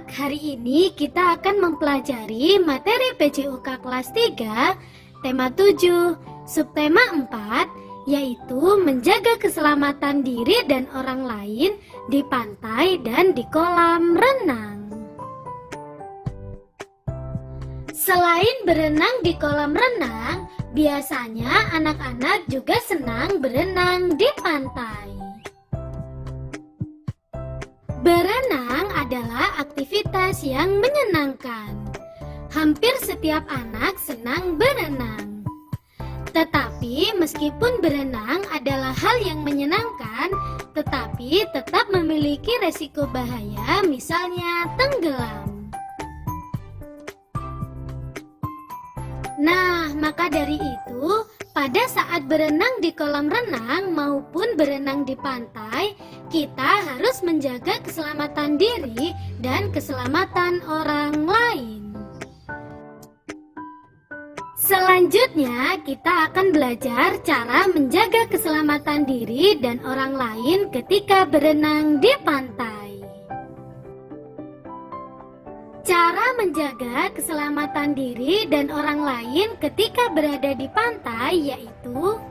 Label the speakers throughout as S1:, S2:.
S1: hari ini kita akan mempelajari materi PJOK kelas 3, tema 7, subtema 4, yaitu menjaga keselamatan diri dan orang lain di pantai dan di kolam renang. Selain berenang di kolam renang, biasanya anak-anak juga senang berenang di pantai. Berenang adalah aktivitas yang menyenangkan. Hampir setiap anak senang berenang. Tetapi meskipun berenang adalah hal yang menyenangkan, tetapi tetap memiliki resiko bahaya, misalnya tenggelam. Nah, maka dari itu, pada saat berenang di kolam renang maupun berenang di pantai, kita harus menjaga keselamatan diri dan keselamatan orang lain. Selanjutnya, kita akan belajar cara menjaga keselamatan diri dan orang lain ketika berenang di pantai. Cara menjaga keselamatan diri dan orang lain ketika berada di pantai yaitu: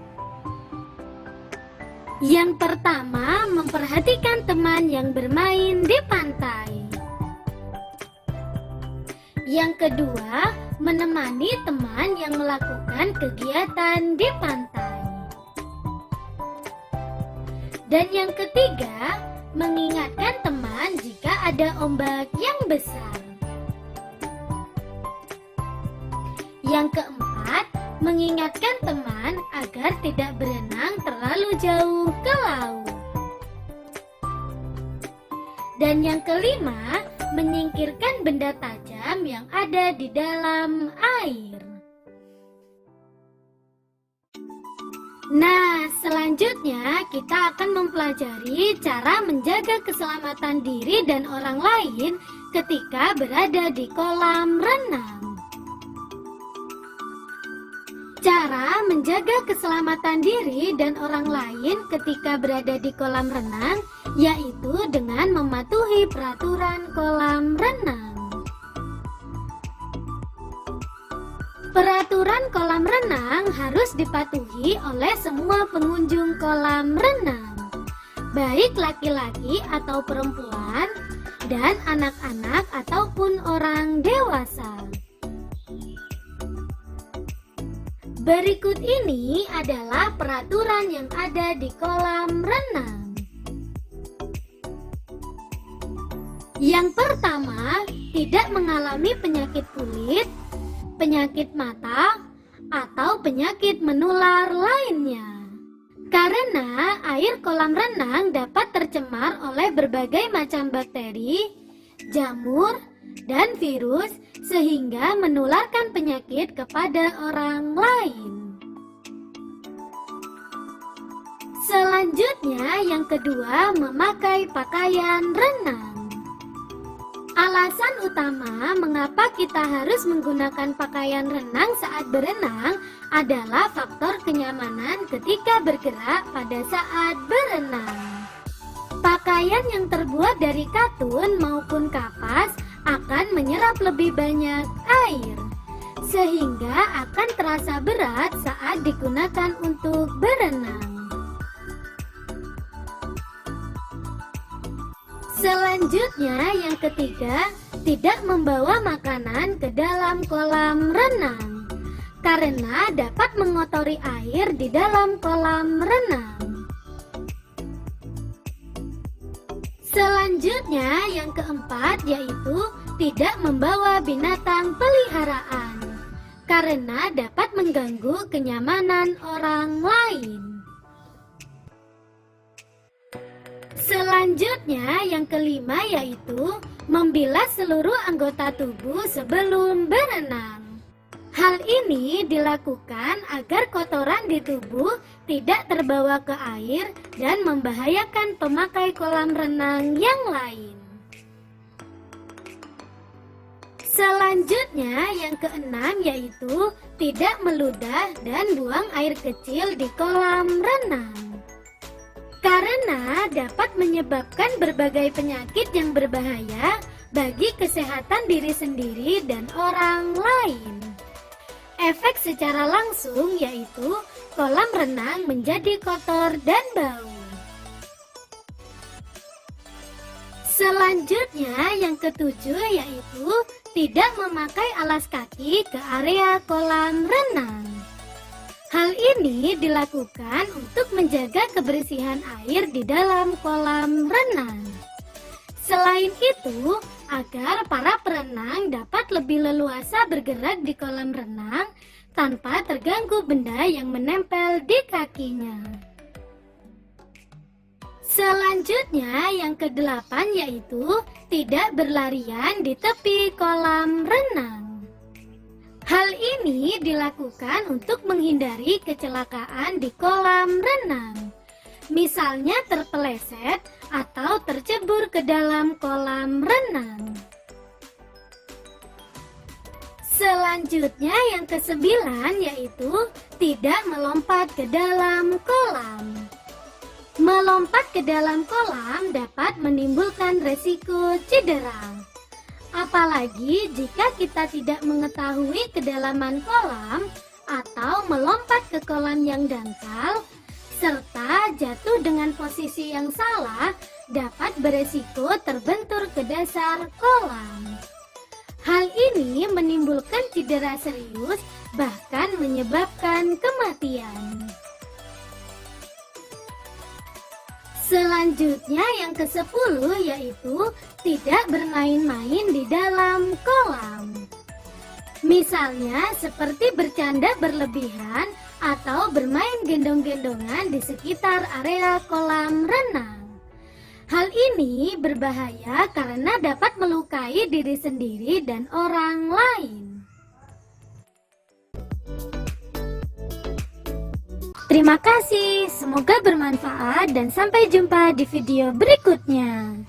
S1: yang pertama, memperhatikan teman yang bermain di pantai. Yang kedua, menemani teman yang melakukan kegiatan di pantai. Dan yang ketiga, mengingatkan teman jika ada ombak yang besar. Yang keempat, mengingatkan teman agar tidak berenang terlalu jauh ke laut. Dan yang kelima, menyingkirkan benda tajam yang ada di dalam air. Nah, selanjutnya kita akan mempelajari cara menjaga keselamatan diri dan orang lain ketika berada di kolam renang. Cara menjaga keselamatan diri dan orang lain ketika berada di kolam renang yaitu dengan mematuhi peraturan kolam renang. Peraturan kolam renang harus dipatuhi oleh semua pengunjung kolam renang, baik laki-laki atau perempuan, dan anak-anak ataupun orang dewasa. Berikut ini adalah peraturan yang ada di kolam renang. Yang pertama, tidak mengalami penyakit kulit, penyakit mata, atau penyakit menular lainnya. Karena air kolam renang dapat tercemar oleh berbagai macam bakteri, jamur, dan virus sehingga menularkan penyakit kepada orang lain. Selanjutnya, yang kedua, memakai pakaian renang. Alasan utama mengapa kita harus menggunakan pakaian renang saat berenang adalah faktor kenyamanan ketika bergerak pada saat berenang. Pakaian yang terbuat dari katun maupun kapas akan menyerap lebih banyak air, sehingga akan terasa berat saat digunakan untuk berenang. Selanjutnya, yang ketiga, tidak membawa makanan ke dalam kolam renang, karena dapat mengotori air di dalam kolam renang. Selanjutnya, yang keempat yaitu tidak membawa binatang peliharaan karena dapat mengganggu kenyamanan orang lain. Selanjutnya, yang kelima yaitu membilas seluruh anggota tubuh sebelum berenang. Hal ini dilakukan agar kotoran di tubuh tidak terbawa ke air dan membahayakan pemakai kolam renang yang lain. Selanjutnya, yang keenam yaitu tidak meludah dan buang air kecil di kolam renang. Karena dapat menyebabkan berbagai penyakit yang berbahaya, bagi kesehatan diri sendiri dan orang lain. Efek secara langsung yaitu kolam renang menjadi kotor dan bau. Selanjutnya yang ketujuh yaitu tidak memakai alas kaki ke area kolam renang. Hal ini dilakukan untuk menjaga kebersihan air di dalam kolam renang. Selain itu, agar para perenang dapat lebih leluasa bergerak di kolam renang tanpa terganggu benda yang menempel di kakinya. Selanjutnya yang kedelapan yaitu tidak berlarian di tepi kolam renang. Hal ini dilakukan untuk menghindari kecelakaan di kolam renang. Misalnya terpeleset atau tercebur ke dalam kolam renang. Selanjutnya yang kesembilan yaitu tidak melompat ke dalam kolam. Melompat ke dalam kolam dapat menimbulkan resiko cedera. Apalagi jika kita tidak mengetahui kedalaman kolam atau melompat ke kolam yang dangkal, serta jatuh dengan posisi yang salah dapat beresiko terbentur ke dasar kolam. Hal ini menimbulkan cedera serius, bahkan menyebabkan kematian. Selanjutnya yang ke-10 yaitu tidak bermain-main di dalam kolam. Misalnya seperti bercanda berlebihan atau bermain gendong-gendongan di sekitar area kolam renang. Hal ini berbahaya karena dapat melukai diri sendiri dan orang lain. Terima kasih, semoga bermanfaat dan sampai jumpa di video berikutnya.